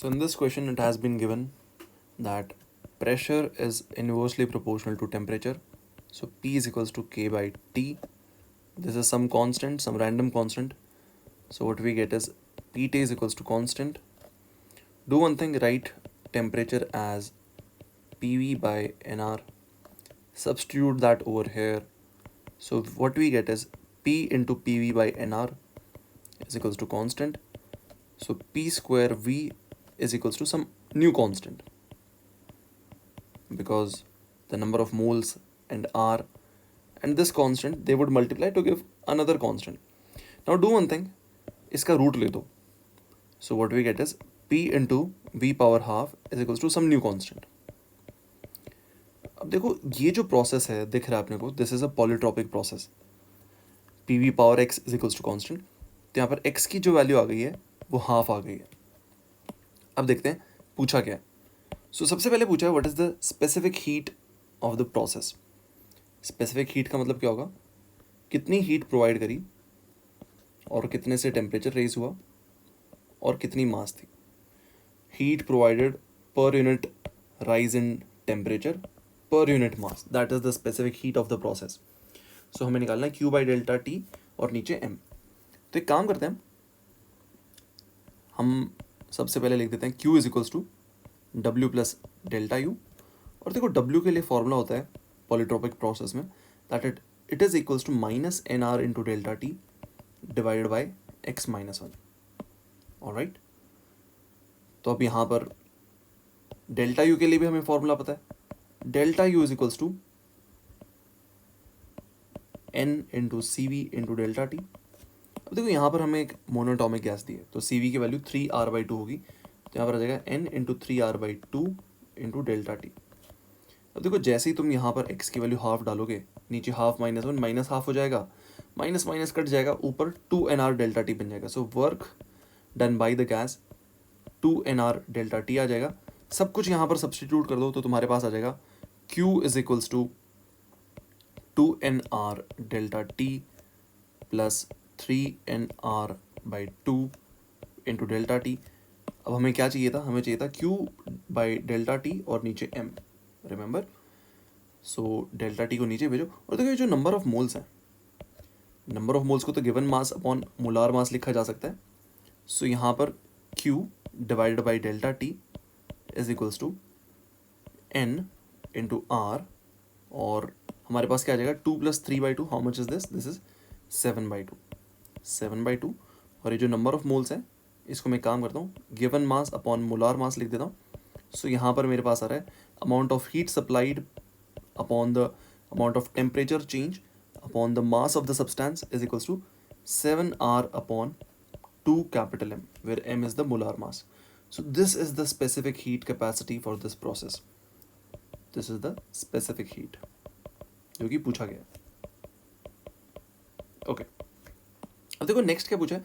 So in this question it has been given that pressure is inversely proportional to temperature. So P is equals to K by T. This is some constant, some random constant. So what we get is Pt is equals to constant. Do one thing, write temperature as PV by Nr. Substitute that over here. So what we get is P into PV by Nr is equals to constant. So P square V is equals to some new constant, because the number of moles and R and this constant they would multiply to give another constant. Now do one thing, इसका root ले दो. So what we get is P into V power half is equals to some new constant. अब देखो ये जो process है दिख रहा है अपने को, this is a polytropic process. P V power X is equals to constant. तो यहाँ पर एक्स की जो वैल्यू आ गई है वो हाफ आ गई है. अब देखते हैं पूछा क्या है. सो सबसे पहले पूछा है what is the specific heat of the process. Specific heat का मतलब क्या होगा, कितनी हीट प्रोवाइड करी और कितने से टेम्परेचर रेज हुआ और कितनी मास थी. Heat provided per unit rise in temperature per unit mass, that is the specific heat of the process. So हमें निकालना है Q बाई डेल्टा टी और नीचे M. तो एक काम करते हैं, हम सबसे पहले लिख देते हैं Q is equals to W plus delta U. और देखो W के लिए फॉर्मूला होता है पॉलीट्रोपिक प्रोसेस में that it is equals to minus N R into delta T divided by X minus one. Alright, तो अब यहाँ पर डेल्टा यू के लिए भी हमें फॉर्मूला पता है, delta U is equals to N into C V into delta T. अब देखो यहाँ पर हमें एक मोनोटॉमिक गैस दी है तो सी वी की वैल्यू 3R/2 होगी. तो यहाँ पर आ जाएगा N into 3R/2 into delta T. अब देखो जैसे ही तुम यहाँ पर एक्स की वैल्यू हाफ डालोगे, नीचे half minus one minus half हो जाएगा, माइनस माइनस कट जाएगा, ऊपर 2nr डेल्टा टी बन जाएगा. So work done by the gas 2nr delta T आ जाएगा. सब कुछ यहाँ पर सब्सटीट्यूट कर दो तो तुम्हारे पास आ जाएगा Q is equals to 2nr delta T plus 3nr/2 into delta T. अब हमें क्या चाहिए था, हमें चाहिए था Q बाई डेल्टा टी और नीचे M, remember. So delta T को नीचे भेजो और देखो ये जो नंबर ऑफ मोल्स हैं, नंबर ऑफ मोल्स को तो given mass upon molar mass लिखा जा सकता है. सो यहाँ पर Q divided by delta T is equals to N into R, और हमारे पास क्या आ जाएगा 2 plus 3/2. How much is this, this is 7/2. 7/2. और ये जो नंबर ऑफ मोल्स हैं इसको मैं काम करता हूँ गिवन मास अपॉन मोलार मास लिख देता हूँ. सो यहाँ पर मेरे पास आ रहा है amount of heat supplied upon the amount of temperature change upon the mass of the substance is equals to 7R upon 2 capital M, where M is the molar mass. So this is the specific heat capacity for this process. This is the specific heat जो कि पूछा गया. Okay, अब देखो next क्या पूछा है,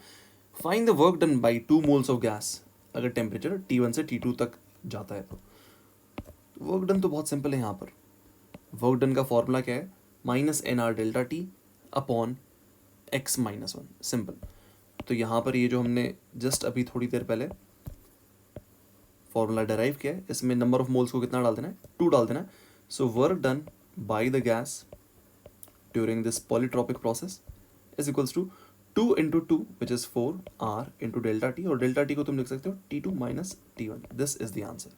find the work done by 2 moles of gas अगर टेम्परेचर T1 से T2 तक जाता है. तो वर्क डन तो बहुत सिंपल है. यहाँ पर वर्क डन का फॉर्मूला क्या है, minus NR delta T upon x minus one. Simple. तो यहाँ पर ये जो हमने जस्ट अभी थोड़ी देर पहले फॉर्मूला डेराइव किया है, इसमें नंबर ऑफ मोल्स को कितना डाल देना है, 2 डाल देना है. So work done by the gas during this polytropic process is equals to 2 into 2 which is 4R into delta T, और डेल्टा टी को तुम लिख सकते हो T2 minus T1. This is the answer.